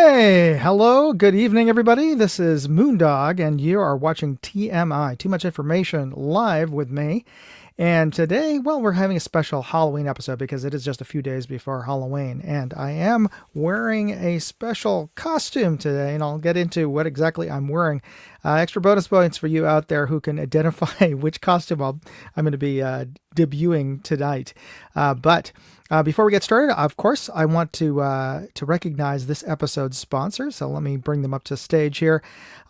Hey, hello, good evening, everybody. This is Moondog, and you are watching TMI, Too Much Information, live with me. And today, well, we're having a special Halloween episode because it is just a few days before Halloween. And I am wearing a special costume today, and I'll get into what exactly I'm wearing. Extra bonus points for you out there who can identify which costume I'm going to be debuting tonight. But before we get started, of course, I want to recognize this episode's sponsor. So let me bring them up to stage here.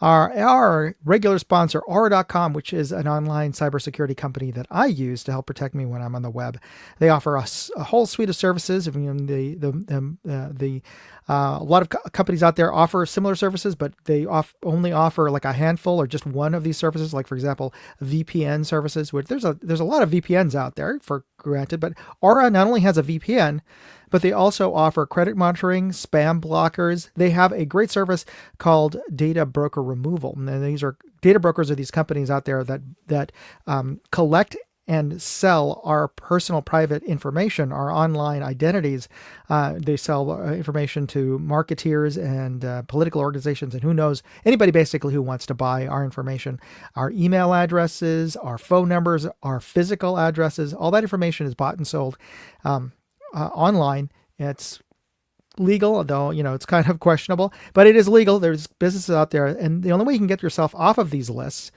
Our regular sponsor, Aura.com, which is an online cybersecurity company that I use to help protect me when I'm on the web. They offer us a whole suite of services. I mean, a lot of companies out there offer similar services, but they only offer like a handful or just one of these services. Like, for example, VPN services. Which there's a lot of VPNs out there, for granted, but Aura not only has a VPN, but they also offer credit monitoring, spam blockers. They have a great service called data broker removal. And these are data brokers are these companies out there that collect and sell our personal private information, our online identities. They sell information to marketeers and political organizations, and who knows, anybody basically who wants to buy our information. Our email addresses, our phone numbers, our physical addresses, all that information is bought and sold online. It's legal, though, it's kind of questionable, but it is legal. There's businesses out there, and the only way you can get yourself off of these lists,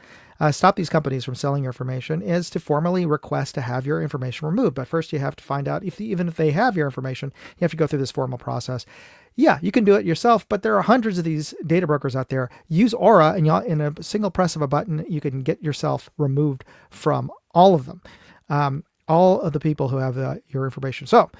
stop these companies from selling your information, is to formally request to have your information removed. But first you have to find out even if they have your information, you have to go through this formal process. Yeah, you can do it yourself, but there are hundreds of these data brokers out there. Use Aura, and in a single press of a button, you can get yourself removed from all of them. All of the people who have your information. So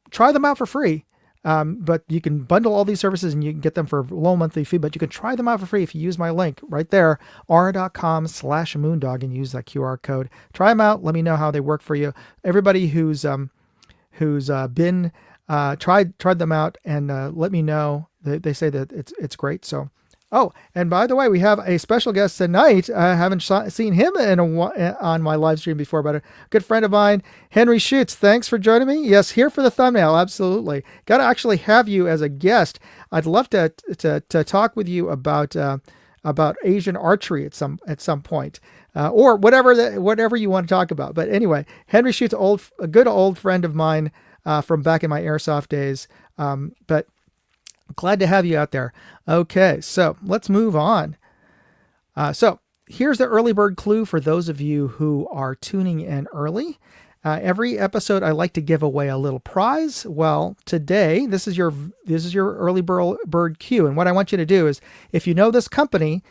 try them out for free. But you can bundle all these services and you can get them for a low monthly fee, but you can try them out for free if you use my link right there, aura.com/moondog, and use that QR code. Try them out. Let me know how they work for you. Everybody who's been tried them out, and let me know. They say that it's great. So, oh, and by the way, we have a special guest tonight. I haven't seen him on my live stream before, but a good friend of mine, Henry Schutz. Thanks for joining me. Yes, here for the thumbnail. Absolutely. Got to actually have you as a guest. I'd love to talk with you about Asian archery at some point, or whatever you want to talk about. But anyway, Henry Schutz, a good old friend of mine from back in my airsoft days. But glad to have you out there. Okay, so let's move on. So here's the early bird clue for those of you who are tuning in early. Every episode, I like to give away a little prize. Well, today, this is your early bird cue. And what I want you to do is, if you know this company,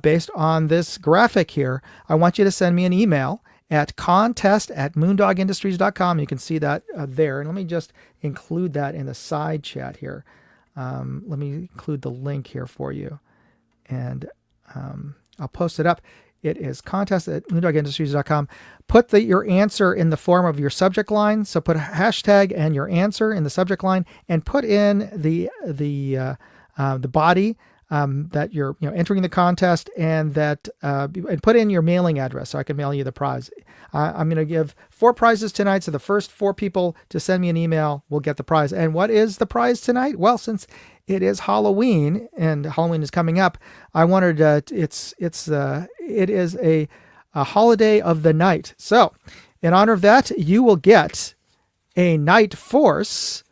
based on this graphic here, I want you to send me an email at contest@moondogindustries.com. You can see that there. And let me just include that in the side chat here. Let me include the link here for you, and I'll post it up. It is contest@moondogindustries.com. Put your answer in the form of your subject line. So put a hashtag and your answer in the subject line, and put in the body that you're entering the contest, and and put in your mailing address so I can mail you the prize. I'm going to give 4 prizes tonight, so the first 4 people to send me an email will get the prize. And what is the prize tonight? Well, since it is Halloween and Halloween is coming up, I wanted it is a holiday of the night. So in honor of that, you will get a Night Force,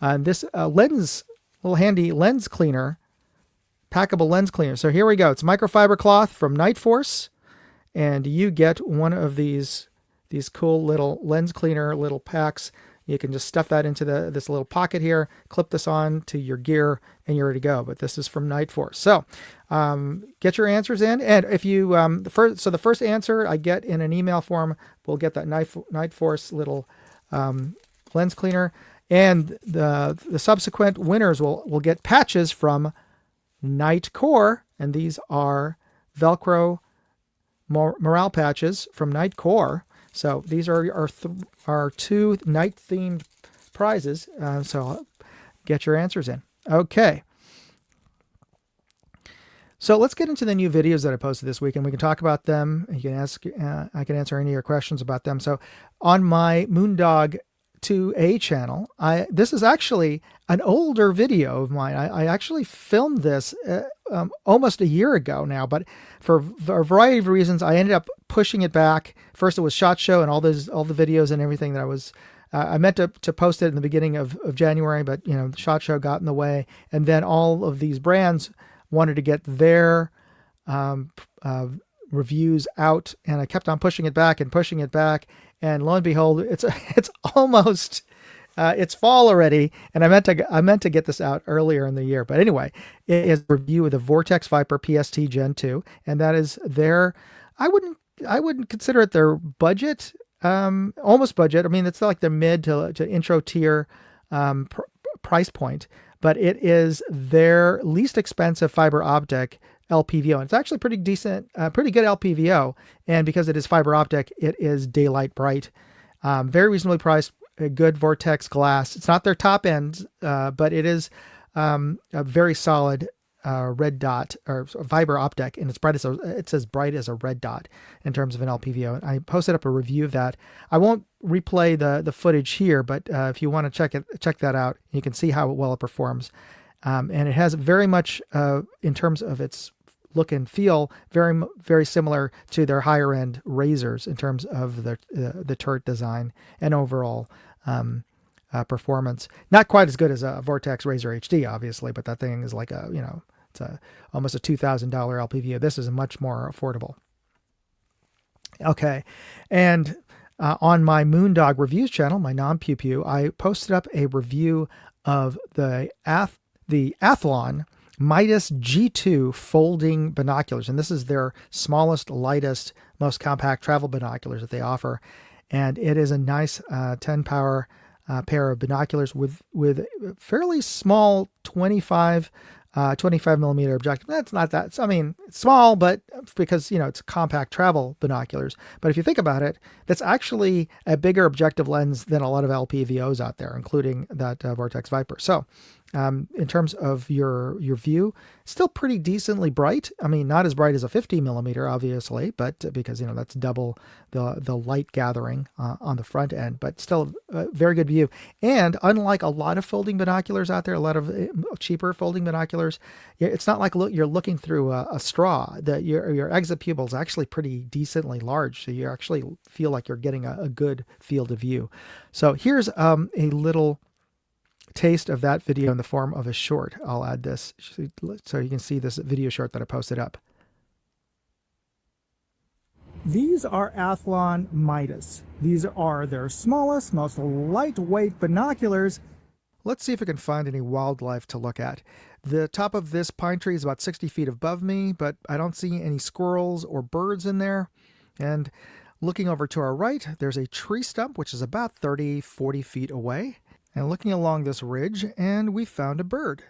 this little handy lens cleaner, packable lens cleaner. So here we go. It's microfiber cloth from Night Force, and you get one of these cool little lens cleaner little packs. You can just stuff that into this little pocket here, clip this on to your gear, and you're ready to go. But this is from Night Force. So get your answers in, and if you the first answer I get in an email form, we'll get that Night Force little lens cleaner, and the subsequent winners will get patches from Night Core, and these are Velcro morale patches from Night Core. So these are our 2 night-themed prizes. So get your answers in. Okay. So let's get into the new videos that I posted this week, and we can talk about them. You can ask, I can answer any of your questions about them. So on my Moondog to a channel. This is actually an older video of mine. I actually filmed this almost a year ago now, but for a variety of reasons, I ended up pushing it back. First, it was SHOT Show and all the videos and everything that I meant to post it in the beginning of January, but the SHOT Show got in the way, and then all of these brands wanted to get their reviews out, and I kept on pushing it back, and lo and behold, it's almost it's fall already, and I meant to get this out earlier in the year. But anyway, it is a review of the Vortex Viper PST Gen 2, and that is their, I wouldn't consider it their budget, almost budget. I mean, it's like their mid to intro tier price point, but it is their least expensive fiber optic LPVO, and it's actually pretty decent, pretty good LPVO. And because it is fiber optic, it is daylight bright, very reasonably priced, a good Vortex glass. It's not their top end, but it is a very solid red dot or fiber optic, and it's as bright as a red dot in terms of an LPVO. And I posted up a review of that. I won't replay the footage here, but if you want to check that out, you can see how well it performs. And it has very much, in terms of its look and feel, very, very similar to their higher end razors in terms of the turret design and overall performance. Not quite as good as a Vortex Razor HD, obviously, but that thing is like it's almost a $2,000 LPVO. This is much more affordable. Okay, and on my Moondog Reviews channel, my non-pew pew, I posted up a review of the Athlon Midas G2 folding binoculars, and this is their smallest, lightest, most compact travel binoculars that they offer, and it is a nice 10 power pair of binoculars with fairly small 25 millimeter objective. That's not that, I mean, it's small, but because it's compact travel binoculars. But if you think about it, that's actually a bigger objective lens than a lot of LPVOs out there, including that Vortex Viper. So in terms of your view, still pretty decently bright. I mean, not as bright as a 50 millimeter, obviously, but because that's double the light gathering on the front end, but still a very good view. And unlike a lot of folding binoculars out there, a lot of cheaper folding binoculars, it's not like you're looking through a straw. That your exit pupil is actually pretty decently large, so you actually feel like you're getting a good field of view. So here's a little taste of that video in the form of a short. I'll add this so you can see this video short that I posted up. These are Athlon Midas. These are their smallest, most lightweight binoculars. Let's see if we can find any wildlife to look at. The top of this pine tree is about 60 feet above me, but I don't see any squirrels or birds in there. And looking over to our right, there's a tree stump, which is about 30-40 feet away. And looking along this ridge, and we found a bird.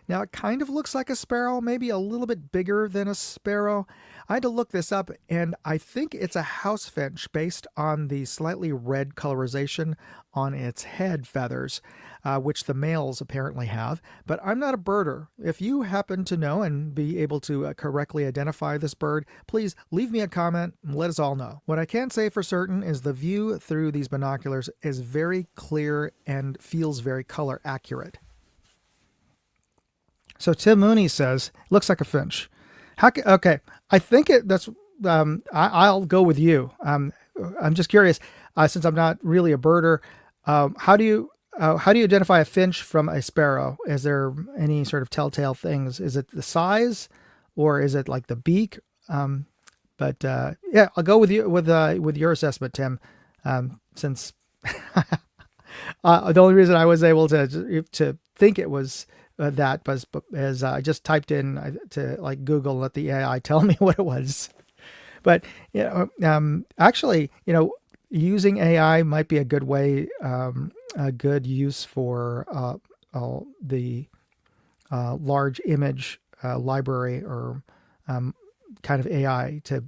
Now, it kind of looks like a sparrow, maybe a little bit bigger than a sparrow. I had to look this up, and I think it's a house finch based on the slightly red colorization on its head feathers, which the males apparently have. But I'm not a birder. If you happen to know and be able to correctly identify this bird, please leave me a comment and let us all know. What I can say for certain is the view through these binoculars is very clear and feels very color accurate. So Tim Mooney says, looks like a finch. Okay, I think that's, I'll go with you. I'm just curious, since I'm not really a birder, how do you identify a finch from a sparrow? Is there any sort of telltale things? Is it the size, or is it like the beak? Yeah, I'll go with you with your assessment, Tim, since the only reason I was able to think it was that was as I just typed in to like Google, let the AI tell me what it was. But actually, using AI might be a good way, a good use for the large image library or kind of AI to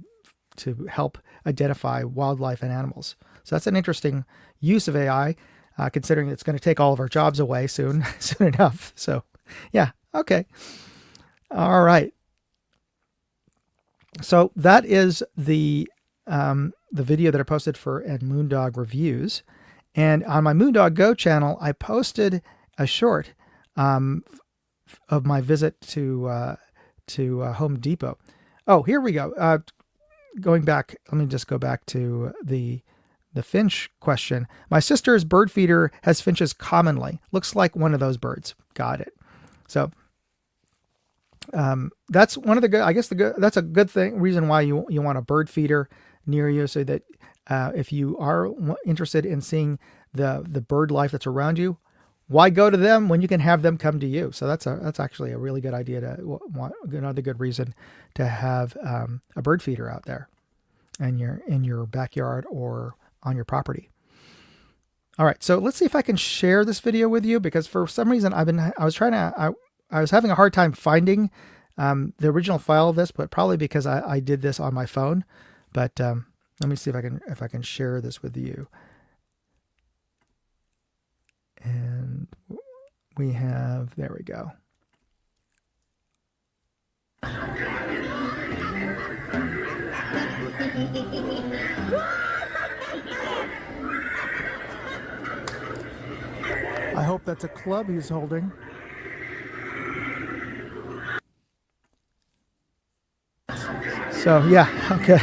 help identify wildlife and animals. So that's an interesting use of AI, considering it's going to take all of our jobs away soon enough. So yeah, okay. All right. So that is the video that I posted for Moondog Reviews. And on my Moondog Go channel, I posted a short of my visit to Home Depot. Oh, here we go. Going back, let me just go back to the finch question. My sister's bird feeder has finches commonly. Looks like one of those birds. Got it. So that's one of the good. I guess that's a good thing. Reason why you want a bird feeder near you, so that if you are interested in seeing the bird life that's around you, why go to them when you can have them come to you? So that's actually a really good idea another good reason to have a bird feeder out there in your backyard or on your property. All right, so let's see if I can share this video with you, because for some reason I was having a hard time finding the original file of this, but probably because I did this on my phone. But let me see if I can share this with you. And we have, there we go. I hope that's a club he's holding. So yeah, okay.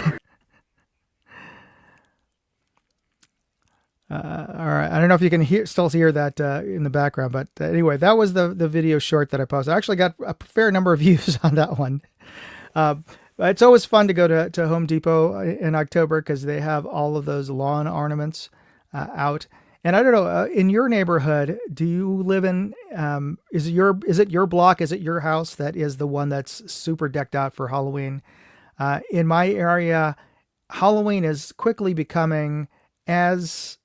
All right, I don't know if you can still hear that in the background, but anyway, that was the video short that I posted. I actually got a fair number of views on that one. It's always fun to go to Home Depot in October, because they have all of those lawn ornaments out. And I don't know, in your neighborhood, do you live in, is it your block, is it your house that is the one that's super decked out for Halloween? In my area, Halloween is quickly becoming as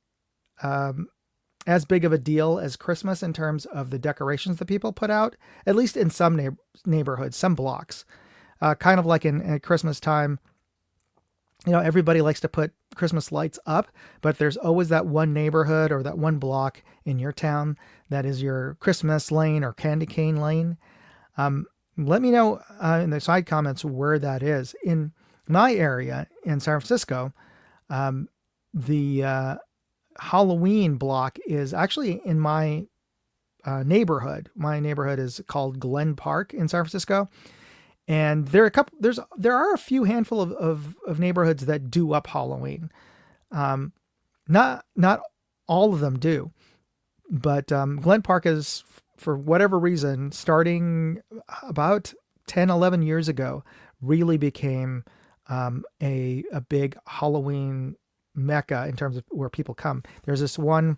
big of a deal as Christmas in terms of the decorations that people put out, at least in some neighborhoods, some blocks. Kind of like at Christmas time, everybody likes to put Christmas lights up, but there's always that one neighborhood or that one block in your town that is your Christmas lane or candy cane lane. Let me know in the side comments where that is. In my area in San Francisco, the Halloween block is actually in my neighborhood. My neighborhood is called Glen Park in San Francisco. And there are a few handful of neighborhoods that do up Halloween. Not all of them do, but Glen Park is, for whatever reason, starting about 10, 11 years ago, really became a big Halloween mecca in terms of where people come. There's this one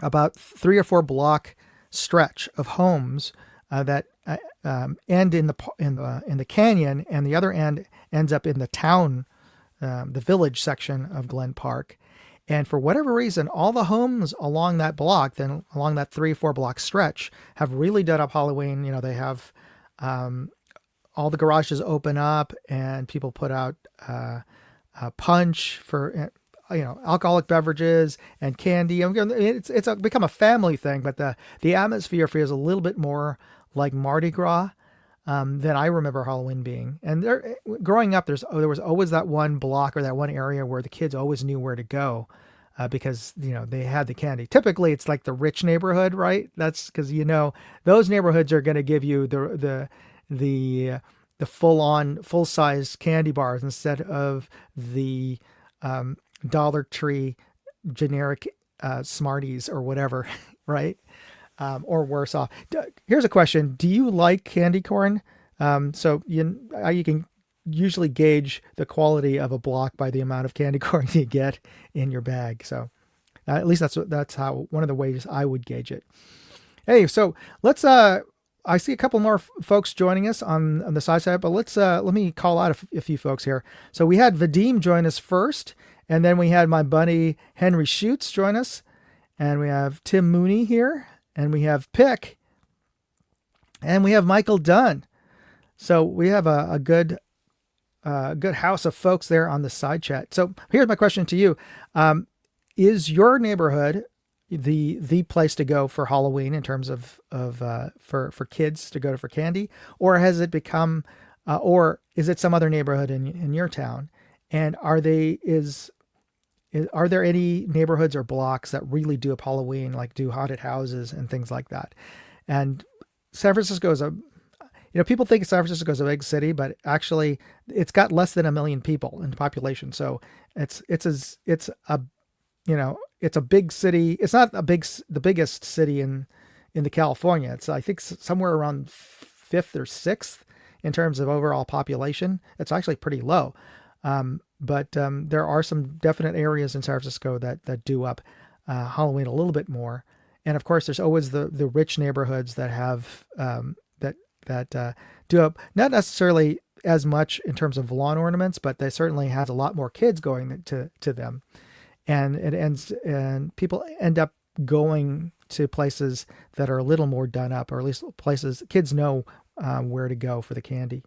about 3 or 4 block stretch of homes that end in the canyon, and the other end ends up in the town, the village section of Glen Park. And for whatever reason, all the homes along that block, then along that 3 or 4 block stretch, have really done up Halloween. They have all the garages open up, and people put out punch for alcoholic beverages and candy. It's become a family thing, but the atmosphere feels a little bit more like Mardi Gras than I remember Halloween being. And growing up, there was always that one block or that one area where the kids always knew where to go because they had the candy. Typically, it's like the rich neighborhood, right? That's because those neighborhoods are going to give you the full-size candy bars instead of the Dollar Tree generic Smarties or whatever, right? Or worse off. Here's a question. Do you like candy corn? So you can usually gauge the quality of a block by the amount of candy corn you get in your bag. So at least that's how one of the ways I would gauge it. Hey, so let's I see a couple more folks joining us on the side, but let me call out a few folks here. So we had Vadim join us first, and then we had my buddy Henry Schutz join us, and we have Tim Mooney here, and we have Pick, and we have Michael Dunn. So we have a good house of folks there on the side chat. So here's my question to you: is your neighborhood the place to go for Halloween in terms of for kids to go to for candy, or has it become, or is it some other neighborhood in your town? And is are there any neighborhoods or blocks that really do up Halloween, like do haunted houses and things like that? And San Francisco is people think San Francisco is a big city, but actually it's got less than 1 million people in population. So it's a big city. It's not the biggest city in the California. It's, I think, somewhere around fifth or sixth in terms of overall population. It's actually pretty low. But there are some definite areas in San Francisco that do up Halloween a little bit more. And of course, there's always the rich neighborhoods that have that do up, not necessarily as much in terms of lawn ornaments, but they certainly have a lot more kids going to them, and people end up going to places that are a little more done up, or at least places kids know where to go for the candy.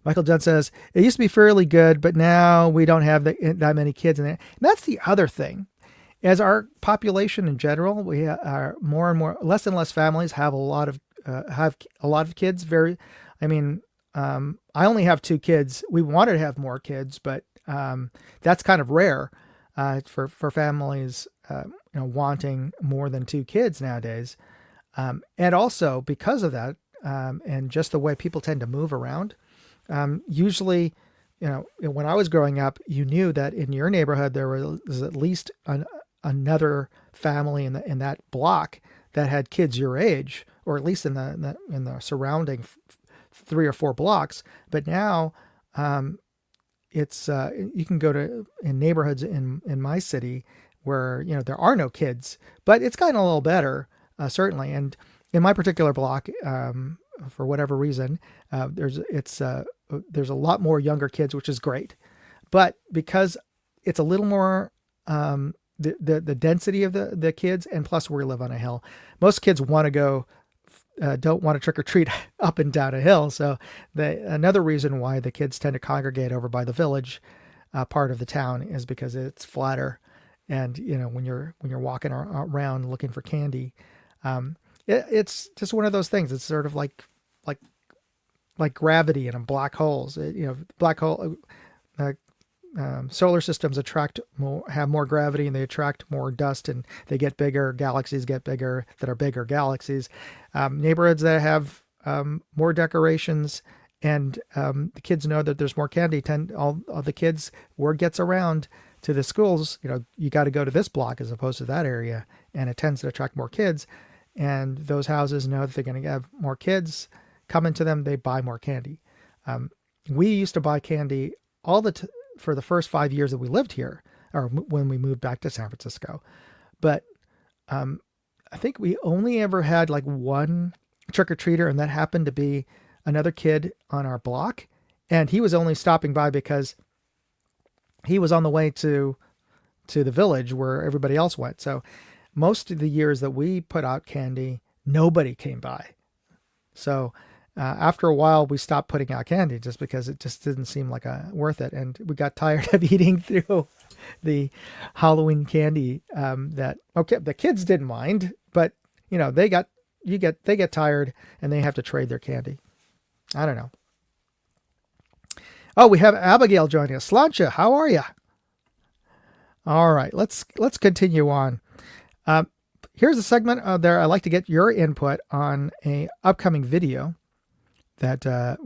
Michael Judd says, it used to be fairly good, but now we don't have that many kids in there. And that's the other thing. As our population in general, we are more and more, less and less families have a lot of kids. I only have 2 kids. We wanted to have more kids, but that's kind of rare for families, wanting more than 2 kids nowadays. And also because of that, and just the way people tend to move around, usually, when I was growing up, you knew that in your neighborhood there was at least another family in that block that had kids your age, or at least in the surrounding 3 or 4 blocks. But now, it's you can go to in neighborhoods in my city where there are no kids, but it's gotten a little better, certainly. And in my particular block, for whatever reason, there's a lot more younger kids, which is great. But because it's a little more the density of the kids, and plus we live on a hill, most kids want to go. Don't want to trick or treat up and down a hill. So another reason why the kids tend to congregate over by the village part of the town is because it's flatter. And, when you're walking around looking for candy, it's just one of those things. It's sort of like gravity and black holes. Black hole, solar systems have more gravity, and they attract more dust, and they get bigger. Galaxies get bigger that are bigger galaxies. Neighborhoods that have more decorations, and the kids know that there's more candy. All the kids, word gets around to the schools. You got to go to this block as opposed to that area, and it tends to attract more kids. And those houses know that they're going to have more kids coming to them. They buy more candy. We used to buy candy for the first 5 years that we lived here, or when we moved back to San Francisco. But I think we only ever had like one trick-or-treater, and that happened to be another kid on our block. And he was only stopping by because he was on the way to the village where everybody else went. So most of the years that we put out candy, nobody came by. So after a while, we stopped putting out candy just because it just didn't seem like worth it. And we got tired of eating through the Halloween candy the kids didn't mind, but they get tired and they have to trade their candy. I don't know. Oh, we have Abigail joining us. Slancha, how are you? All right, let's continue on. Here's a segment there. I'd like to get your input on a upcoming video that I'm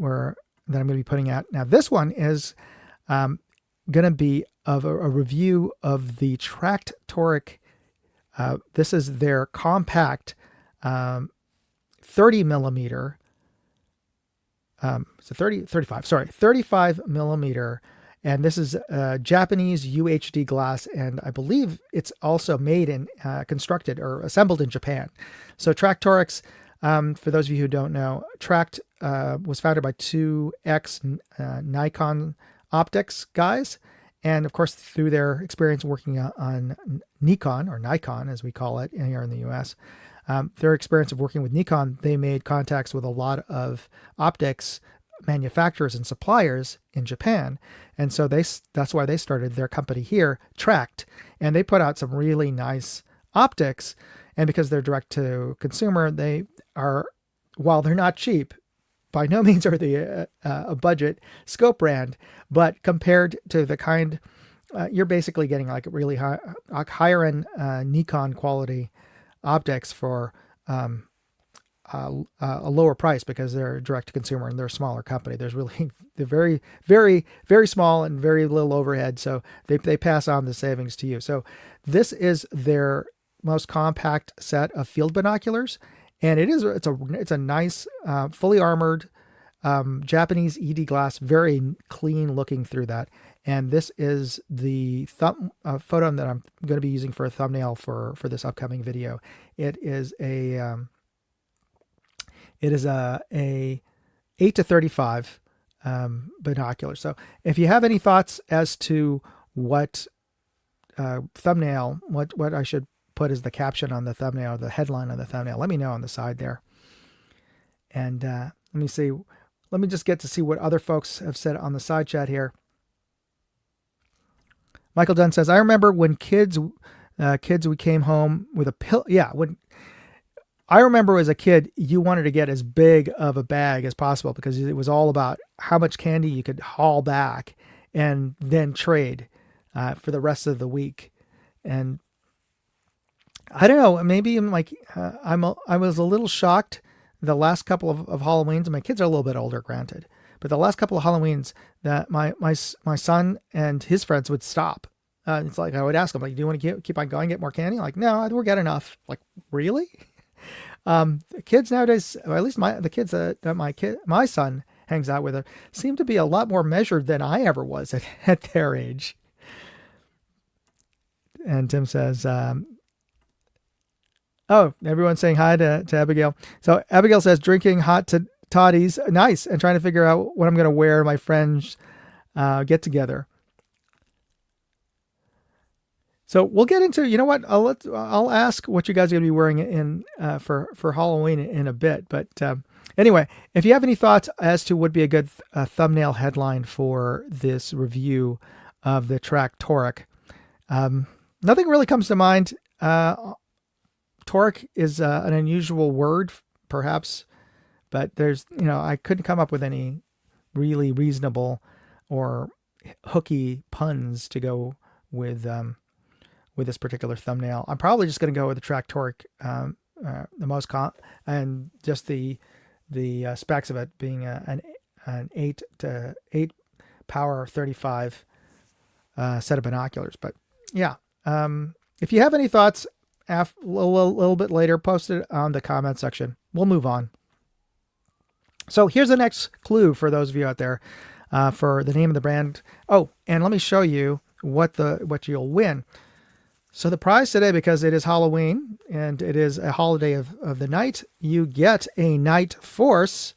going to be putting out. Now, this one is going to be of a review of the Tracked Toric. This is their compact 30 millimeter. 35 millimeter. And this is Japanese UHD glass. And I believe it's also made and constructed or assembled in Japan. So Tracked Torics, for those of you who don't know, Tracked was founded by 2X Nikon optics guys. And of course, through their experience working on Nikon, or Nikon as we call it here in the US, their experience of working with Nikon, they made contacts with a lot of optics manufacturers and suppliers in Japan. And so that's why they started their company here, Tracked. And they put out some really nice optics. And because they're direct to consumer, they are, while they're not cheap, by no means are they a budget scope brand, but compared to the kind you're basically getting like really higher end Nikon quality optics for a lower price because they're direct to consumer and they're a smaller company. They're very, very, very small and very little overhead. So they pass on the savings to you. So this is their most compact set of field binoculars. And it's a nice, fully armored, Japanese ED glass, very clean looking through that. And this is the photo that I'm going to be using for a thumbnail for this upcoming video. It is a 8-35 binocular. So if you have any thoughts as to what thumbnail, what I should put as the caption on the thumbnail, or the headline on the thumbnail, let me know on the side there. And let me see. Let me just get to see what other folks have said on the side chat here. Michael Dunn says, I remember when kids we came home with a pill. Yeah, when I remember as a kid, you wanted to get as big of a bag as possible because it was all about how much candy you could haul back and then trade for the rest of the week. And I don't know, maybe I'm like, I was a little shocked the last couple of Halloweens. My kids are a little bit older, granted, but the last couple of Halloweens that my son and his friends would stop. It's like, I would ask them, like, do you want to keep on going, get more candy? Like, no, we'll get enough. Like, really? Kids nowadays, or at least the kids that my son hangs out with, seem to be a lot more measured than I ever was at their age. And Tim says, oh, everyone's saying hi to Abigail. So Abigail says, drinking hot toddies, nice, and trying to figure out what I'm going to wear to my friends get together. So we'll get into, you know what, I'll ask what you guys are going to be wearing in for Halloween in a bit. But anyway, if you have any thoughts as to what would be a good thumbnail headline for this review of the Track Toric, nothing really comes to mind. Toric is an unusual word, perhaps, but I couldn't come up with any really reasonable or hooky puns to go with this particular thumbnail. I'm probably just going to go with the Track Toric, the most and just the specs of it being an 8 power 35 set of binoculars. But yeah, if you have any thoughts, a little bit later, post it on the comment section. We'll move on. So here's the next clue for those of you out there for the name of the brand. Oh, and let me show you what you'll win. So the prize today, because it is Halloween and it is a holiday of the night, you get a Night Force.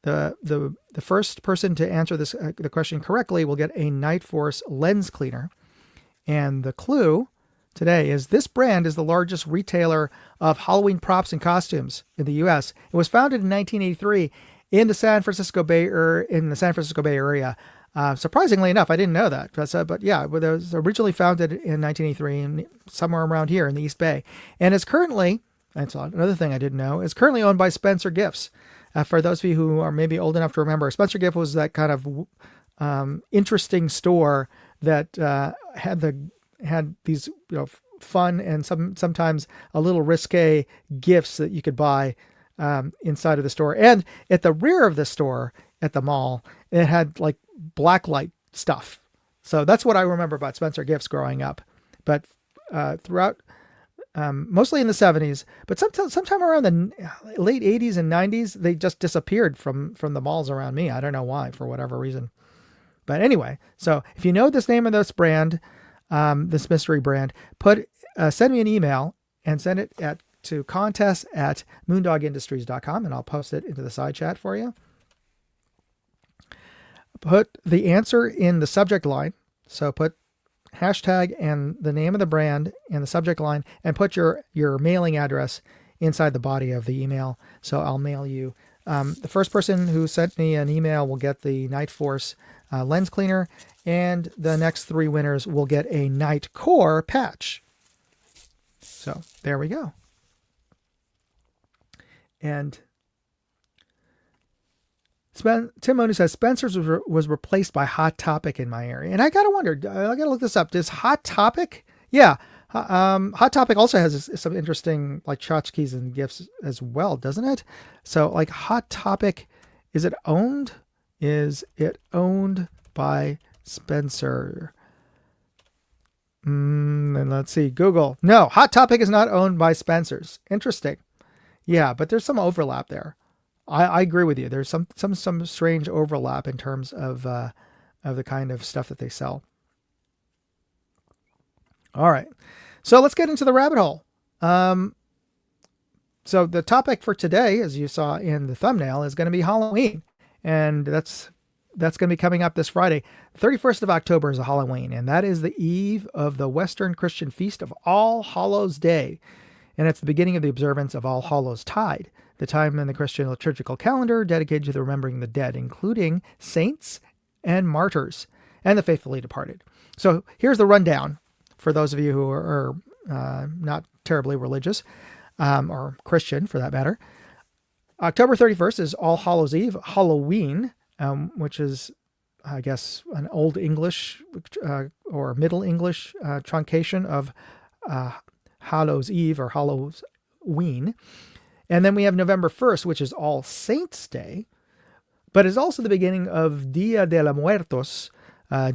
The first person to answer the question correctly will get a Night Force lens cleaner. And the clue today is this brand is the largest retailer of Halloween props and costumes in the U.S. It was founded in 1983 in the San Francisco Bay Area. Surprisingly enough, I didn't know that. But yeah, it was originally founded in 1983 and somewhere around here in the East Bay. And it's currently, that's another thing I didn't know, is currently owned by Spencer Gifts. For those of you who are maybe old enough to remember, Spencer Gifts was that kind of interesting store that had these fun and sometimes a little risque gifts that you could buy inside of the store. And at the rear of the store at the mall, it had like blacklight stuff. So that's what I remember about Spencer Gifts growing up. But throughout, mostly in the 70s, but sometime around the late 80s and 90s, they just disappeared from the malls around me. I don't know why, for whatever reason. But anyway, so if you know this name of this brand, this mystery brand, send me an email and send it to contest@moondogindustries.com, and I'll post it into the side chat for you. Put the answer in the subject line. So put hashtag and the name of the brand in the subject line, and put your mailing address inside the body of the email. So I'll mail you. The first person who sent me an email will get the Night Force lens cleaner, and the next 3 winners will get a Night Core patch. So there we go. Tim Mooney says Spencer's was replaced by Hot Topic in my area, and I gotta wonder. I gotta look this up. Does Hot Topic? Yeah, Hot Topic also has some interesting like tchotchkes and gifts as well, doesn't it? So like Hot Topic, is it owned? Is it owned by Spencer? And let's see. Google. No, Hot Topic is not owned by Spencer's. Interesting. Yeah, but there's some overlap there. I agree with you. There's some strange overlap in terms of the kind of stuff that they sell. All right, so let's get into the rabbit hole. So the topic for today, as you saw in the thumbnail, is going to be Halloween, and that's going to be coming up this Friday. 31st of October is a Halloween, and that is the eve of the Western Christian feast of All Hallows Day, and it's the beginning of the observance of All Hallows Tide, the time in the Christian liturgical calendar dedicated to the remembering the dead, including saints and martyrs and the faithfully departed. So here's the rundown for those of you who are not terribly religious or Christian for that matter. October 31st is All Hallows Eve, Halloween, which is, I guess, an Old English or Middle English truncation of Hallows Eve or Halloween. And then we have November 1st, which is All Saints Day, but it's also the beginning of Dia de los Muertos,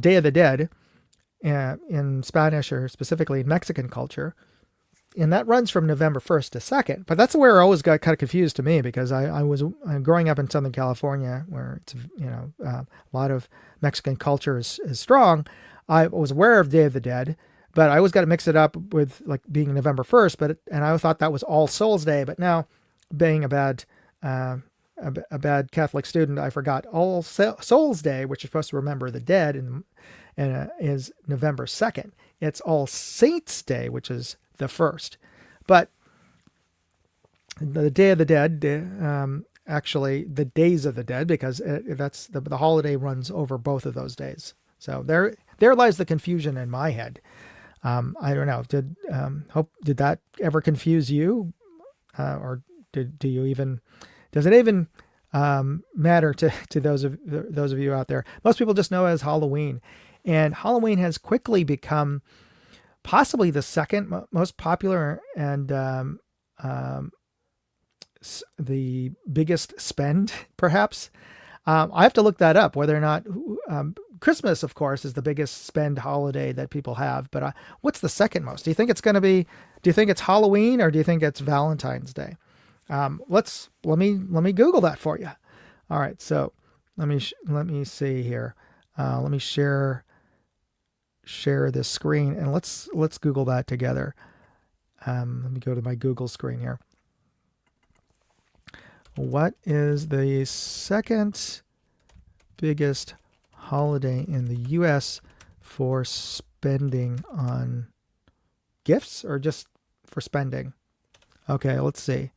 Day of the Dead, in Spanish or specifically in Mexican culture. And that runs from November 1st to 2nd. But that's where it always got kind of confused to me, because I was growing up in Southern California, where it's, a lot of Mexican culture is strong. I was aware of Day of the Dead, but I always got to mix it up with like being November 1st. And I thought that was All Souls Day. But now, being a bad Catholic student, I forgot All Souls Day, which is supposed to remember the dead, and is November 2nd. It's All Saints Day, which is the 1st. But the Day of the Dead, actually the Days of the Dead, because that's the holiday runs over both of those days. So there lies the confusion in my head. I don't know. Did that ever confuse you, or does it even matter to those of you out there? Most people just know it as Halloween, and Halloween has quickly become possibly the second most popular and the biggest spend, perhaps. I have to look that up, whether or not Christmas, of course, is the biggest spend holiday that people have. But what's the second most? Do you think it's Halloween, or do you think it's Valentine's Day? Let me Google that for you. All right. So let me see here. Let me share this screen, and let's Google that together. Let me go to my Google screen here. What is the second biggest holiday in the U.S. for spending on gifts, or just for spending? Okay, let's see.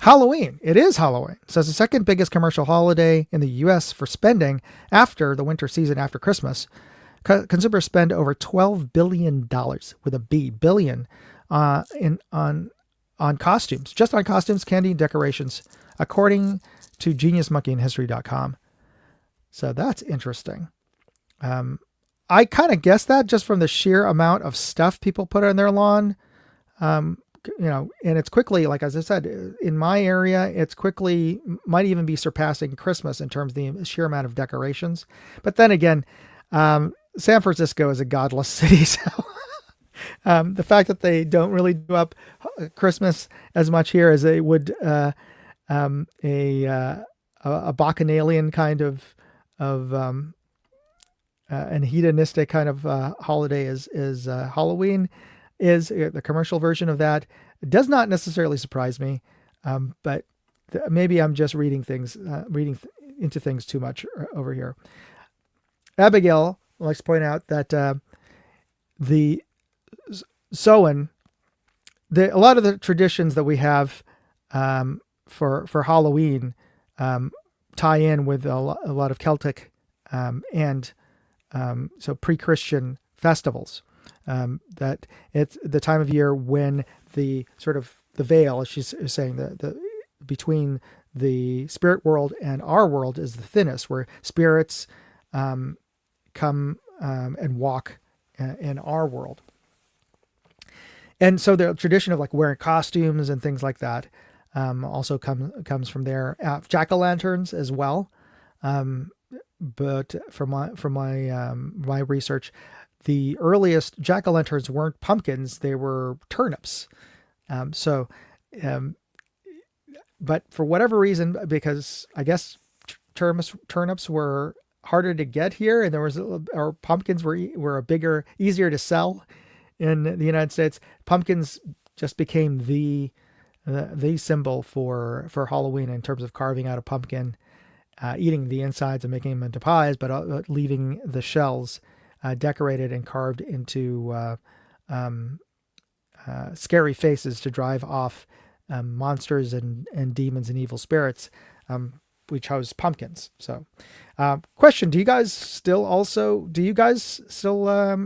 Halloween. It is Halloween. So it's the second biggest commercial holiday in the U.S. for spending after the winter season, after Christmas. Consumers spend over $12 billion, with a B, billion, on costumes, just on costumes, candy, and decorations, according to GeniusMonkeyandHistory.com. So that's interesting. I kind of guessed that just from the sheer amount of stuff people put on their lawn. And it's quickly, like, as I said, in my area, it's quickly might even be surpassing Christmas in terms of the sheer amount of decorations. But then again, San Francisco is a godless city, so the fact that they don't really do up Christmas as much here as they would a bacchanalian kind of and hedonistic kind of holiday is Halloween, is the commercial version of that. It does not necessarily surprise me, but maybe I'm just reading into things too much over here. Abigail likes to point out that the Samhain, a lot of the traditions that we have for Halloween tie in with a lot of Celtic and so pre-Christian festivals. That it's the time of year when the sort of the veil, as she's saying, the between the spirit world and our world is the thinnest, where spirits come and walk in our world. And so the tradition of like wearing costumes and things like that also comes from there. Jack-o'-lanterns as well. But from my research, the earliest jack-o'-lanterns weren't pumpkins; they were turnips. But for whatever reason, because I guess turnips were harder to get here, and or pumpkins were a bigger, easier to sell in the United States. Pumpkins just became the symbol for Halloween in terms of carving out a pumpkin, eating the insides and making them into pies, but leaving the shells decorated and carved into scary faces to drive off monsters and demons and evil spirits. We chose pumpkins. So, question: do you guys still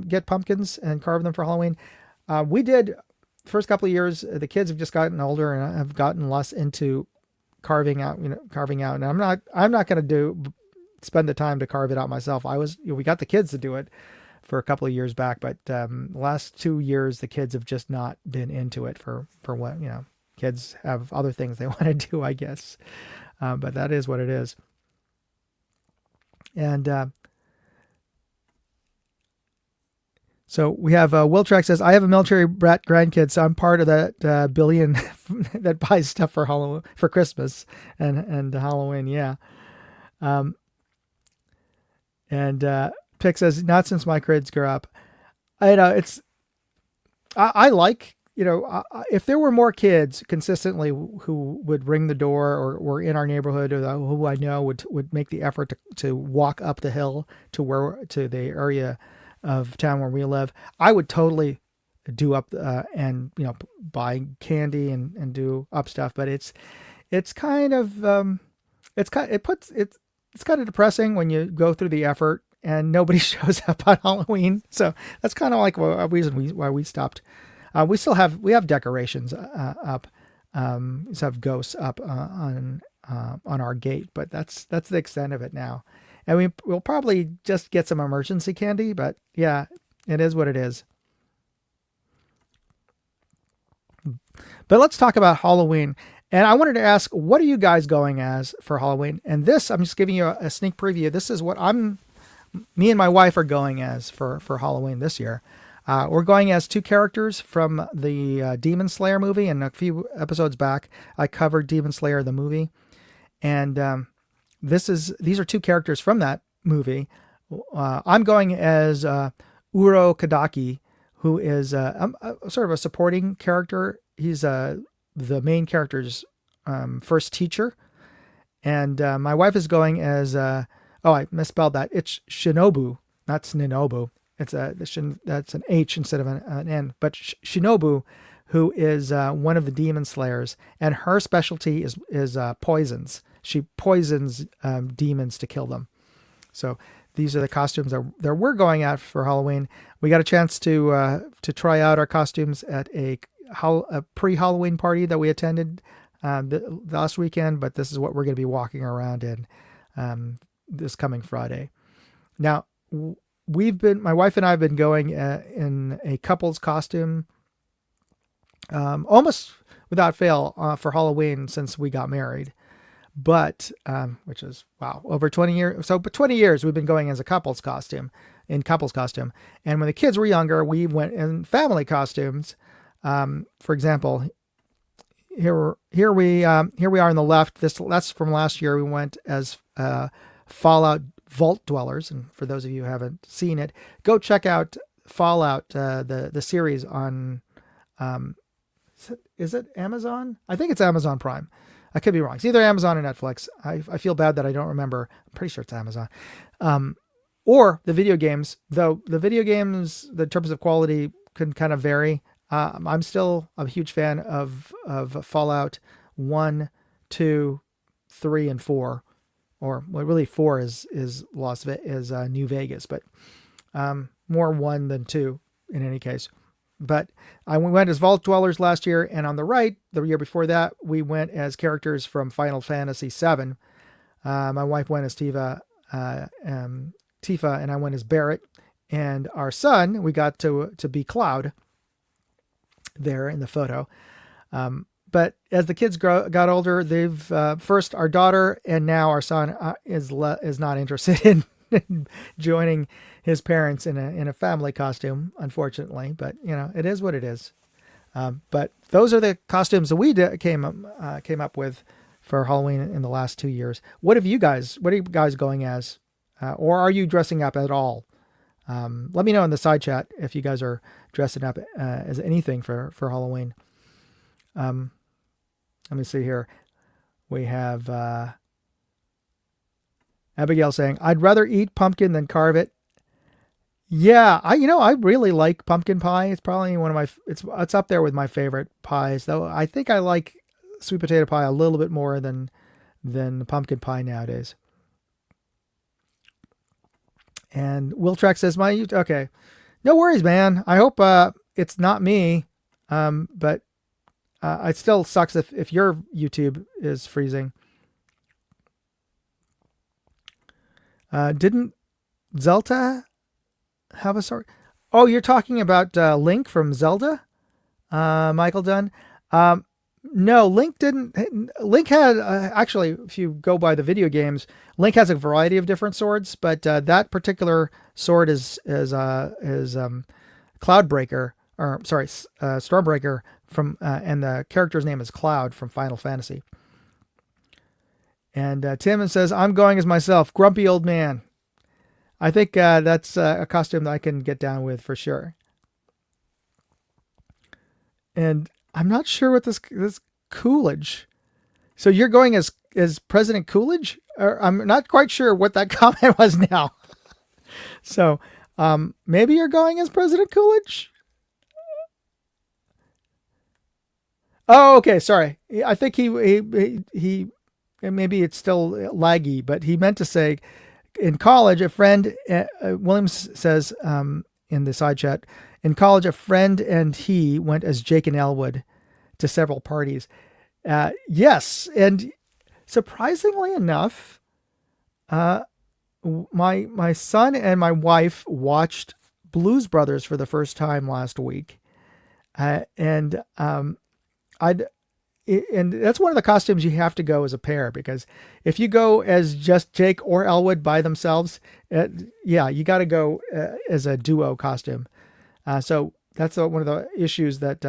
get pumpkins and carve them for Halloween? We did. First couple of years, the kids have just gotten older and have gotten less into carving out. And I'm not going to spend the time to carve it out myself. We got the kids to do it for a couple of years back, but the last 2 years, the kids have just not been into it for what, kids have other things they want to do, I guess. But that is what it is. And so we have Will Track says, I have a military brat grandkid, so I'm part of that billion that buys stuff for Halloween, for Christmas and Halloween. Yeah. And Pick says, not since my kids grew up. I like, if there were more kids consistently who would ring the door or were in our neighborhood, or who I know would make the effort to walk up the hill to the area of town where we live, I would totally do up and buy candy and do up stuff. But it's kind of depressing when you go through the effort and nobody shows up on Halloween. So that's kind of like a reason why we stopped. We have decorations up. We still have ghosts up on our gate, but that's the extent of it now. And we'll probably just get some emergency candy, but yeah, it is what it is. But let's talk about Halloween. And I wanted to ask, what are you guys going as for Halloween? And this, I'm just giving you a sneak preview. This is what me and my wife are going as for Halloween this year. We're going as two characters from the Demon Slayer movie, and a few episodes back, I covered Demon Slayer, the movie. And these are two characters from that movie. I'm going as Uro Kadaki, who is sort of a supporting character. He's the main character's first teacher. And my wife is going as, I misspelled that. It's Shinobu, not Sninobu. That's an H instead of an N. But Shinobu, who is one of the demon slayers, and her specialty is poisons. She poisons demons to kill them. So these are the costumes that we're going at for Halloween. We got a chance to try out our costumes at a pre-Halloween party that we attended last weekend, but this is what we're going to be walking around in this coming Friday. Now, my wife and I have been going in a couple's costume almost without fail for Halloween since we got married. But which is over 20 years. So, but 20 years we've been going as a couple's costume. And when the kids were younger, we went in family costumes. For example, here we are on the left. That's from last year. We went as Fallout Vault Dwellers, and for those of you who haven't seen it, go check out Fallout, the series on. Is it Amazon? I think it's Amazon Prime. I could be wrong. It's either Amazon or Netflix. I feel bad that I don't remember. I'm pretty sure it's Amazon. Or the video games, though the video games, the terms of quality can kind of vary. I'm still a huge fan of Fallout 1, 2, 3, and 4. Or well, really 4 is New Vegas, but more 1 than 2 in any case. But we went as Vault Dwellers last year, and on the right, the year before that, we went as characters from Final Fantasy VII. My wife went as Tifa, and I went as Barrett. And our son, we got to be Cloud there in the photo. But as the kids got older, they've first our daughter and now our son is not interested in joining his parents in a family costume, unfortunately. But it is what it is. But those are the costumes that we came up with for Halloween in the last 2 years. What are you guys going as, or are you dressing up at all? Let me know in the side chat if you guys are dressing up as anything for Halloween. Let me see here. We have Abigail saying, "I'd rather eat pumpkin than carve it." Yeah, I really like pumpkin pie. It's probably one of my it's up there with my favorite pies. Though I think I like sweet potato pie a little bit more than pumpkin pie nowadays. And Will Trek says, okay, no worries, man. I hope it's not me. But it still sucks if your YouTube is freezing. Didn't Zelda have a sword? Oh, you're talking about Link from Zelda? Michael Dunn? No, Link didn't. Link had actually, if you go by the video games, Link has a variety of different swords, but that particular sword is Cloudbreaker, or sorry, Stormbreaker from, and the character's name is Cloud from Final Fantasy. And Tim says, "I'm going as myself, grumpy old man." I think that's a costume that I can get down with for sure. And I'm not sure what this Coolidge. So you're going as President Coolidge? Or I'm not quite sure what that comment was now. So maybe you're going as President Coolidge? Oh, okay. Sorry. I think he maybe it's still laggy, but he meant to say, in college, a friend, Williams says in the side chat, in college, a friend and he went as Jake and Elwood to several parties. Yes. And surprisingly enough, my son and my wife watched Blues Brothers for the first time last week. And that's one of the costumes you have to go as a pair, because if you go as just Jake or Elwood by themselves, you got to go as a duo costume. So that's one of the issues that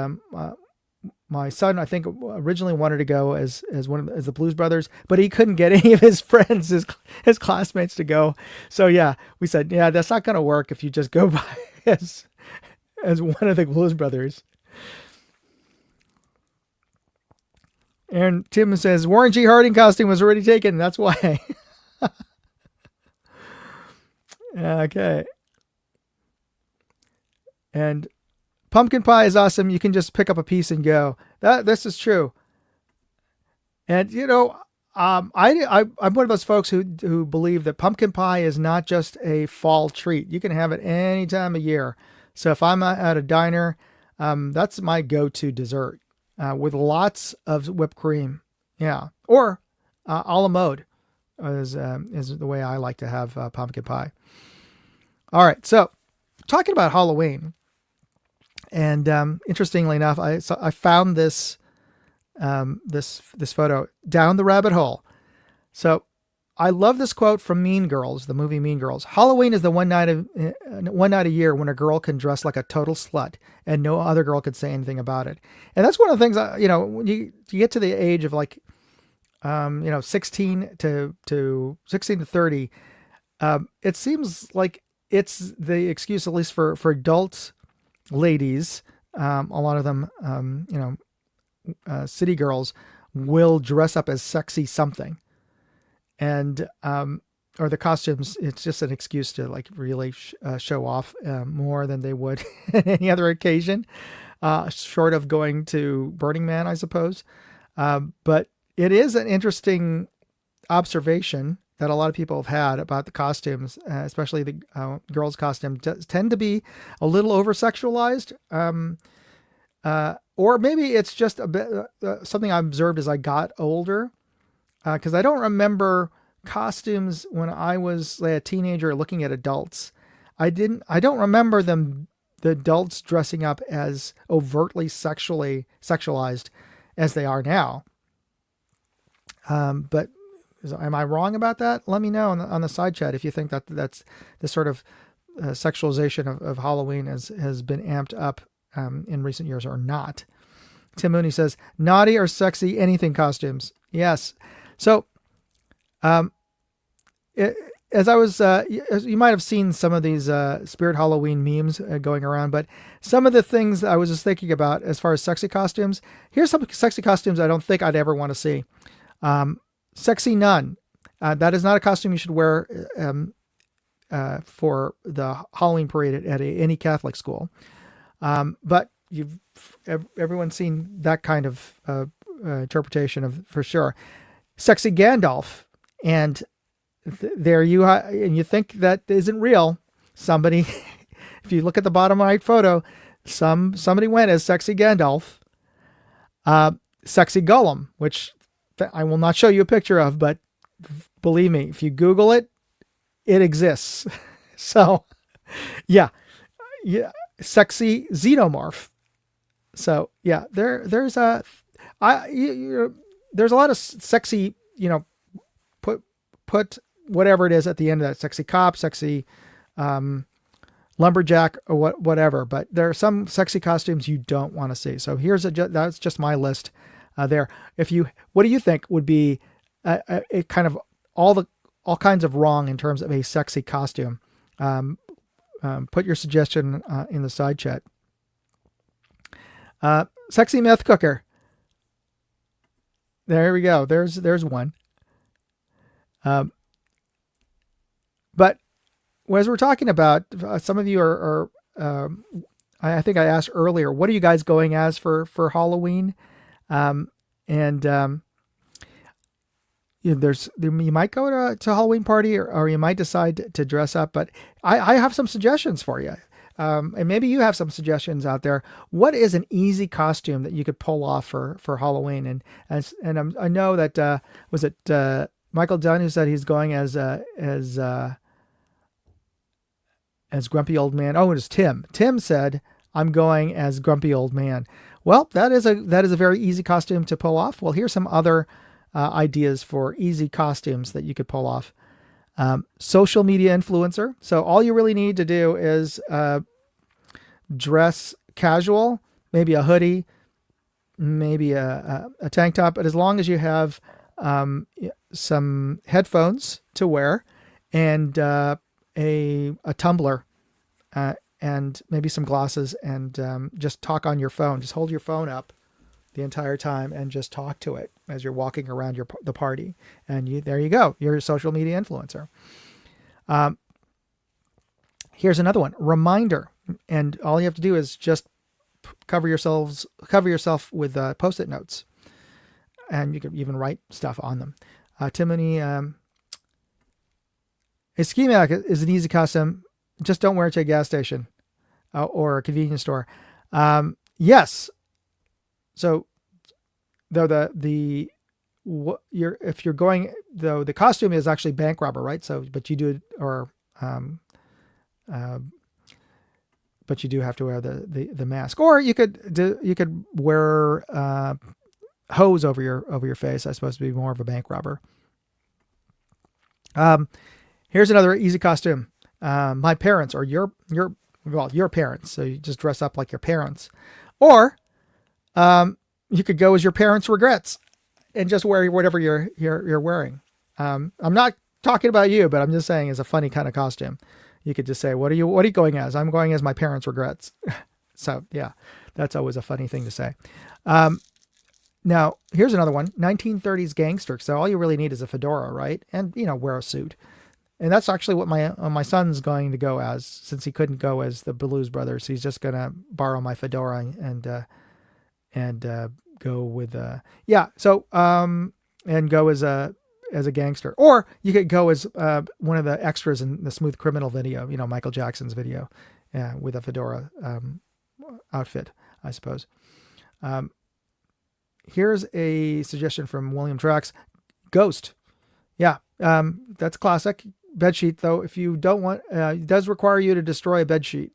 my son, I think, originally wanted to go as the Blues Brothers, but he couldn't get any of his friends, his classmates, to go. So yeah, we said, that's not going to work if you just go by as one of the Blues Brothers. And Tim says, Warren G. Harding costume was already taken. That's why. Okay. And pumpkin pie is awesome. You can just pick up a piece and go. This is true. And I'm one of those folks who believe that pumpkin pie is not just a fall treat. You can have it any time of year. So if I'm at a diner, that's my go-to dessert. With lots of whipped cream. Yeah. Or a la mode is the way I like to have pumpkin pie. All right. So talking about Halloween, and interestingly enough, I found this photo down the rabbit hole. So I love this quote from Mean Girls, the movie Mean Girls. Halloween is the one night a year when a girl can dress like a total slut and no other girl could say anything about it. And that's one of the things, when you get to the age of 16 to 30, it seems like it's the excuse, at least for adult ladies. A lot of them, city girls will dress up as sexy something. And, or the costumes, it's just an excuse to really show off more than they would at any other occasion, short of going to Burning Man, I suppose. But it is an interesting observation that a lot of people have had about the costumes, especially the girls' costume, tend to be a little over sexualized. Or maybe it's just a bit something I observed as I got older, because I don't remember costumes when I was like a teenager looking at adults. I don't remember the adults dressing up as overtly sexualized as they are now. But am I wrong about that? Let me know on the side chat if you think that that's the sort of sexualization of Halloween has been amped up in recent years or not. Tim Mooney says, naughty or sexy anything costumes. Yes. So, as I was, as you might have seen some of these Spirit Halloween memes going around, but some of the things I was just thinking about as far as sexy costumes, here's some sexy costumes I don't think I'd ever want to see. Sexy nun. That is not a costume you should wear for the Halloween parade at any Catholic school. But everyone's seen that kind of interpretation of, for sure. Sexy Gandalf. And there and you think that isn't real. Somebody, if you look at the bottom right photo, somebody went as Sexy Gandalf. Sexy Gollum, which I will not show you a picture of, but believe me, if you Google it, it exists. So, yeah. Sexy Xenomorph. So yeah, there's a lot of sexy, put whatever it is at the end of that, sexy cop, sexy lumberjack, or whatever. But there are some sexy costumes you don't want to see. So that's just my list there. What do you think would be a kind of all kinds of wrong in terms of a sexy costume? Put your suggestion in the side chat. Sexy meth cooker. There we go. There's one. But as we're talking about, some of you are I think I asked earlier, what are you guys going as for Halloween? You might go to Halloween party or you might decide to dress up, but I have some suggestions for you. And maybe you have some suggestions out there. What is an easy costume that you could pull off for Halloween? And I know that, was it Michael Dunn who said he's going as Grumpy Old Man? Oh, it was Tim. Tim said, I'm going as Grumpy Old Man. Well, that is a very easy costume to pull off. Well, here's some other ideas for easy costumes that you could pull off. Social media influencer. So all you really need to do is dress casual, maybe a hoodie, maybe a tank top, but as long as you have some headphones to wear and a tumbler and maybe some glasses and just talk on your phone. Just hold your phone up the entire time and just talk to it as you're walking around the party. And there you go. You're a social media influencer. Here's another one, reminder. And all you have to do is just cover yourself with Post-it notes. And you can even write stuff on them. Timony, a ski mask is an easy costume. Just don't wear it to a gas station or a convenience store. Yes. So, though if you're going, though the costume is actually bank robber, right? So, but you do, but you do have to wear the mask, or you could wear hose over your face. That's supposed to be more of a bank robber. Here's another easy costume. My parents or your parents. So you just dress up like your parents, or you could go as your parents' regrets and just wear whatever you're wearing. I'm not talking about you, but I'm just saying it's a funny kind of costume. You could just say, what are you going as? I'm going as my parents' regrets. So yeah, that's always a funny thing to say. Now here's another one, 1930s gangster. So all you really need is a fedora, right? And wear a suit. And that's actually what my son's going to go as, since he couldn't go as the Blues Brothers. He's just going to borrow my fedora and go with, and go as as a gangster, or you could go as one of the extras in the Smooth Criminal video, Michael Jackson's video, with a fedora outfit, I suppose. Here's a suggestion from William Trax. Ghost. Yeah, that's classic. Bedsheet, though, if you don't want, it does require you to destroy a bedsheet.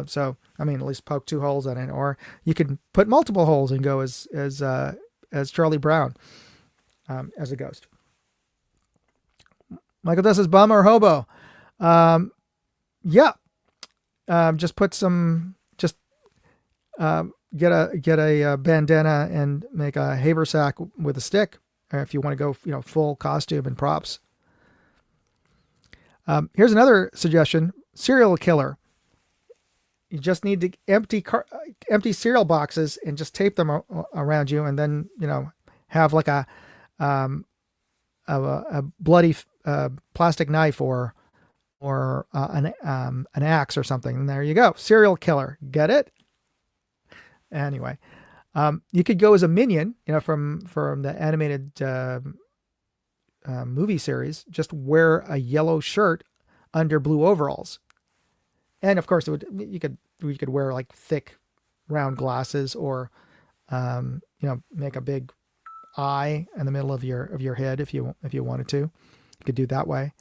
So, I mean, at least poke 2 holes in it, or you can put multiple holes and go as Charlie Brown, as a ghost. Michael Does his bum or hobo. Yeah. Just put some, get a bandana and make a haversack with a stick, if you want to go, full costume and props. Here's another suggestion: serial killer. You just need to empty cereal boxes and just tape them around you, and then have like a bloody plastic knife or an axe or something. And there you go, serial killer. Get it? Anyway, you could go as a minion, from the animated movie series. Just wear a yellow shirt under blue overalls, and of course you could wear like thick round glasses, or make a big eye in the middle of your head if you wanted to. You could do that way.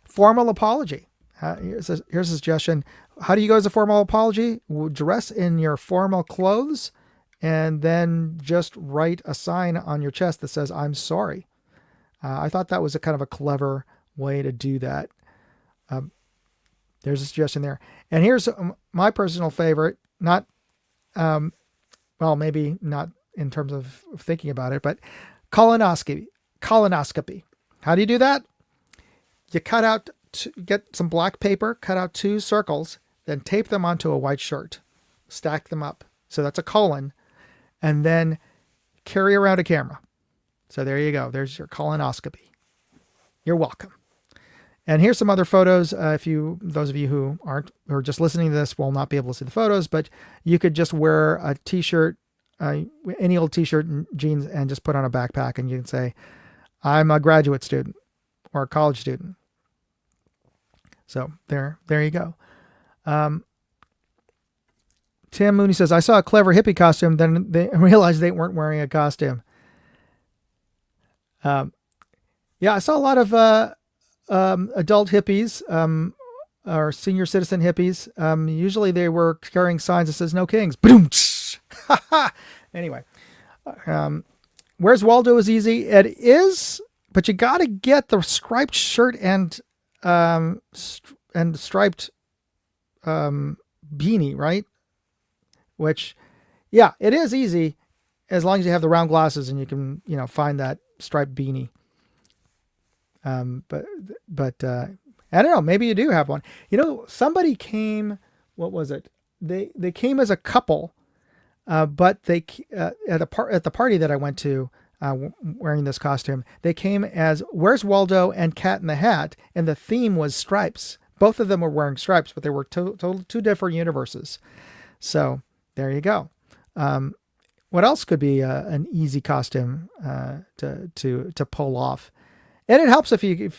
Formal apology. Here's a suggestion. How do you go as a formal apology? Dress in your formal clothes and then just write a sign on your chest that says, "I'm sorry." I thought that was a kind of a clever way to do that. There's a suggestion there. And here's my personal favorite, not, maybe not in terms of thinking about it, but colonoscopy. How do you do that? You get some black paper, cut out 2 circles, then tape them onto a white shirt, stack them up. So that's a colon, and then carry around a camera. So there you go. There's your colonoscopy. You're welcome. And here's some other photos. Those of you who are just listening to this will not be able to see the photos, but you could just wear a t-shirt, any old t-shirt and jeans, and just put on a backpack, and you can say, "I'm a graduate student," or a college student. So there you go. Tim Mooney says, "I saw a clever hippie costume, then they realized they weren't wearing a costume." Yeah, I saw a lot of adult hippies, or senior citizen hippies. Usually they were carrying signs that says "No Kings." Boom! Anyway, Where's Waldo is easy. It is, but you got to get the striped shirt and striped beanie, right? Which, yeah, it is easy as long as you have the round glasses and you can, find that striped beanie. But I don't know. Maybe you do have one. Somebody came. What was it? They came as a couple, but they at the party that I went to, wearing this costume, they came as Where's Waldo and Cat in the Hat, and the theme was stripes. Both of them were wearing stripes, but they were two different universes. So there you go. What else could be an easy costume to pull off? And it helps if you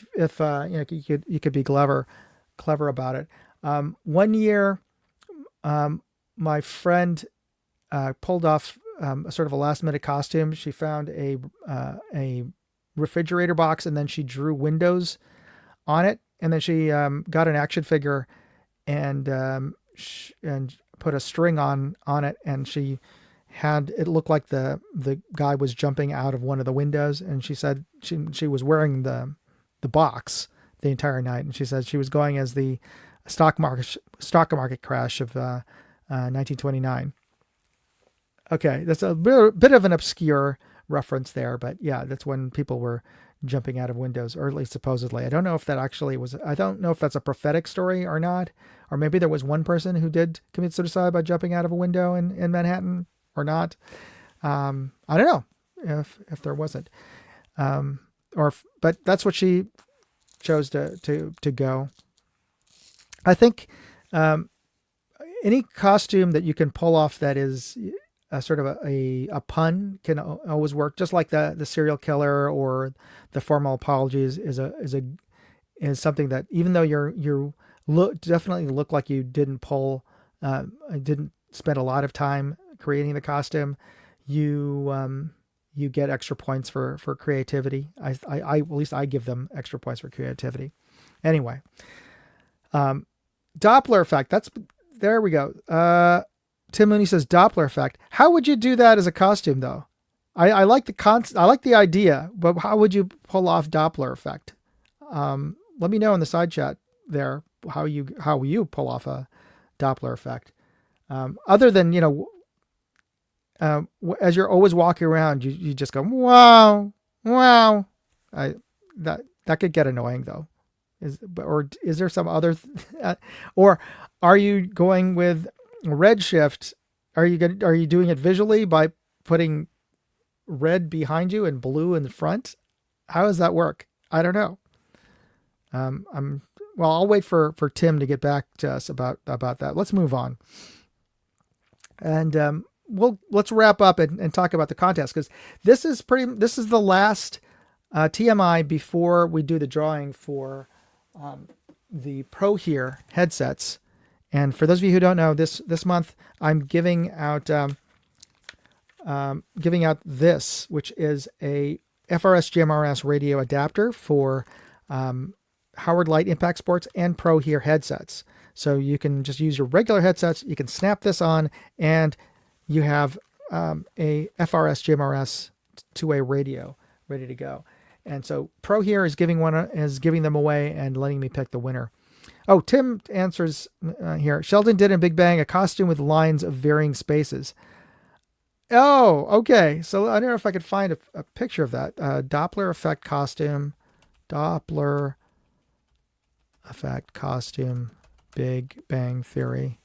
could be clever about it. One year, my friend pulled off a sort of a last minute costume. She found a refrigerator box, and then she drew windows on it, and then she got an action figure and put a string on it, and she had it look like the guy was jumping out of one of the windows, and she said she was wearing the box the entire night, and she said she was going as the stock market crash of 1929. Okay, that's a bit of an obscure reference there, but yeah, that's when people were jumping out of windows, or at least supposedly. I don't know if that actually was. I don't know if that's a prophetic story or not, or maybe there was one person who did commit suicide by jumping out of a window in Manhattan. Or not. I don't know if there wasn't, but that's what she chose to go. I think any costume that you can pull off that is a sort of a pun can always work, just like the serial killer or the formal apology is something that, even though you definitely look like you didn't spend a lot of time creating the costume, you get extra points for creativity. At least I give them extra points for creativity. Anyway, Doppler effect. There we go. Tim Mooney says Doppler effect. How would you do that as a costume, though? I like I like the idea, but how would you pull off Doppler effect? Let me know in the side chat there how you pull off a Doppler effect. Other than, as you're always walking around, you just go, wow, wow. That could get annoying, though. Or is there some other, or are you going with redshift? Are you doing it visually by putting red behind you and blue in the front? How does that work? I don't know. I'll wait for Tim to get back to us about that. Let's move on. And let's wrap up and talk about the contest, because this is the last TMI before we do the drawing for the Pro Here headsets. And for those of you who don't know, this month I'm giving out this, which is a FRS GMRS radio adapter for Howard Light Impact Sports and Pro Here headsets. So you can just use your regular headsets. You can snap this on, and you have a FRS GMRS two-way radio ready to go. And so Pro Here is giving them away and letting me pick the winner. Oh, Tim answers here. Sheldon did in Big Bang a costume with lines of varying spaces. Oh, okay. So I don't know if I could find a picture of that. Doppler effect costume. Doppler effect costume. Big Bang Theory.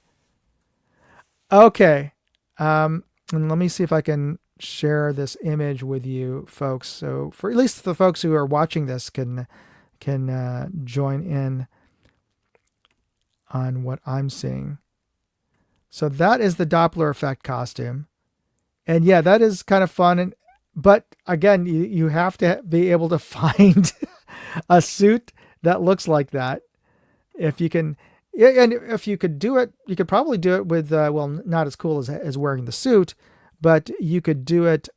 Okay. And let me see if I can share this image with you folks. So for at least the folks who are watching this can join in on what I'm seeing. So that is the Doppler effect costume. And yeah, that is kind of fun. But again, you have to be able to find a suit that looks like that. If you can, and if you could do it, you could probably do it with, not as cool as wearing the suit, but you could do it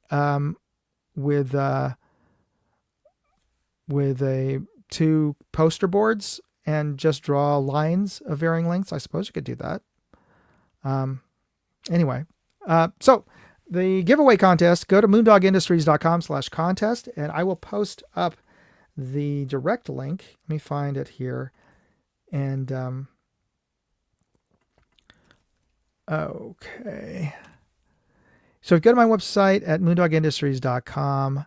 with two poster boards and just draw lines of varying lengths. I suppose you could do that. Anyway, so the giveaway contest, go to moondogindustries.com/contest, and I will post up the direct link. Let me find it here. And, okay. So go to my website at moondogindustries.com,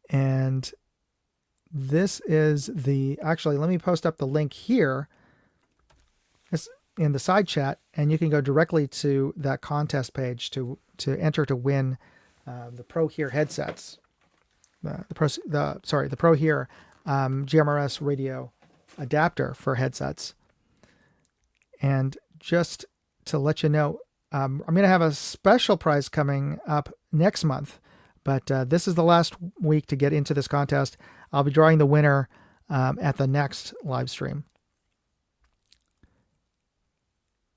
and this is actually, let me post up the link here. It's in the side chat, and you can go directly to that contest page to enter to win the Pro Here headsets. The Pro Here GMRS radio adapter for headsets. And just to let you know, I'm going to have a special prize coming up next month, but this is the last week to get into this contest. I'll be drawing the winner at the next live stream.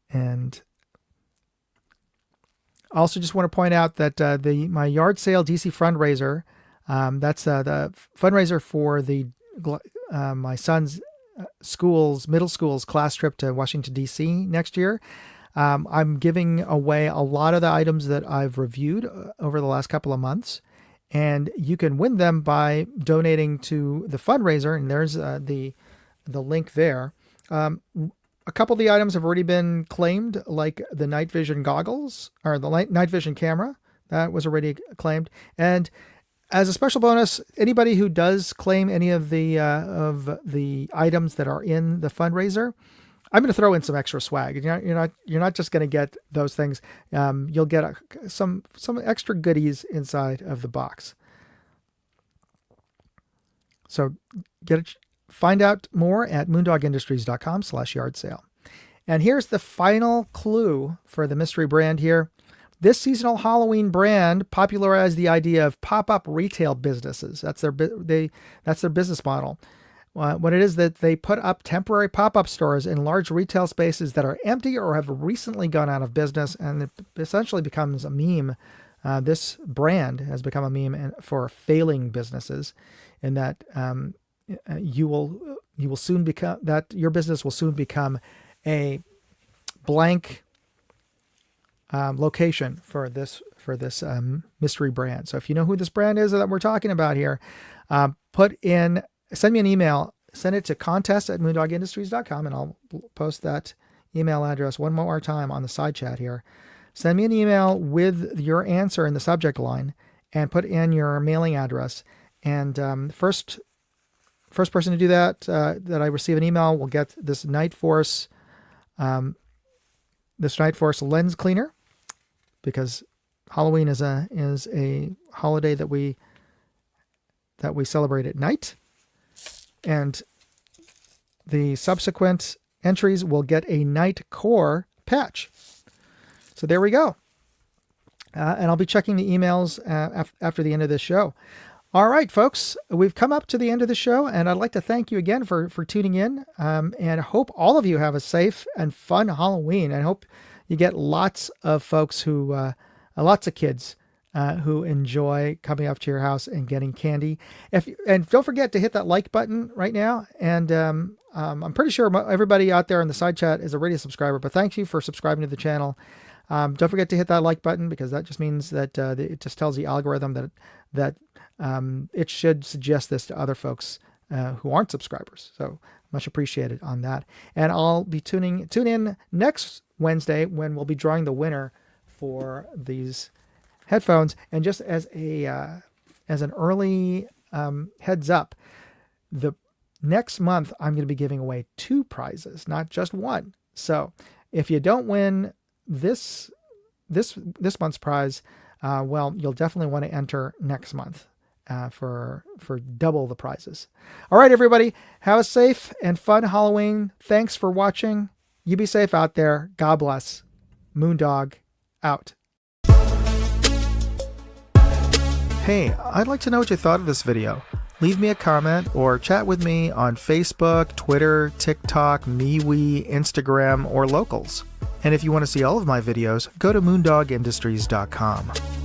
And also just want to point out that my yard sale DC fundraiser, that's the fundraiser for my son's middle school's class trip to Washington, D.C. next year. I'm giving away a lot of the items that I've reviewed over the last couple of months, and you can win them by donating to the fundraiser, and there's the link there. A couple of the items have already been claimed, like the night vision goggles, or the night vision camera. That was already claimed. And as a special bonus, anybody who does claim any of the items that are in the fundraiser, I'm going to throw in some extra swag. You're not just going to get those things. You'll get some extra goodies inside of the box. So find out more at moondogindustries.com/yard sale. And here's the final clue for the mystery brand here. This seasonal Halloween brand popularized the idea of pop-up retail businesses. That's their business model. What it is that they put up temporary pop-up stores in large retail spaces that are empty or have recently gone out of business, and it essentially becomes a meme. This brand has become a meme for failing businesses, in that you will soon become that your business will soon become a blank location for this mystery brand. So if you know who this brand is that we're talking about here, send me an email, send it to contest@moondogindustries.com, and I'll post that email address one more time on the side chat here. Send me an email with your answer in the subject line and put in your mailing address. And first person to do that I receive an email will get this Night Force lens cleaner, because Halloween is a holiday that we celebrate at night. And the subsequent entries will get a Night Core patch. So there we go. And I'll be checking the emails after the end of this show. All right, folks, we've come up to the end of the show, and I'd like to thank you again for tuning in. And I hope all of you have a safe and fun Halloween. I hope you get lots of folks lots of kids who enjoy coming up to your house and getting candy. And don't forget to hit that like button right now. And I'm pretty sure everybody out there in the side chat is a radio subscriber, but thank you for subscribing to the channel. Don't forget to hit that like button, because that just means that it just tells the algorithm that it should suggest this to other folks who aren't subscribers. So much appreciated on that. And I'll be tune in next Wednesday when we'll be drawing the winner for these headphones. And just as an early heads up, the next month I'm going to be giving away 2 prizes, not just one. So if you don't win this month's prize, you'll definitely want to enter next month for double the prizes. All right, everybody, have a safe and fun Halloween. Thanks for watching. You be safe out there. God bless. Moondog out. Hey, I'd like to know what you thought of this video. Leave me a comment or chat with me on Facebook, Twitter, TikTok, MeWe, Instagram, or Locals. And if you want to see all of my videos, go to moondogindustries.com.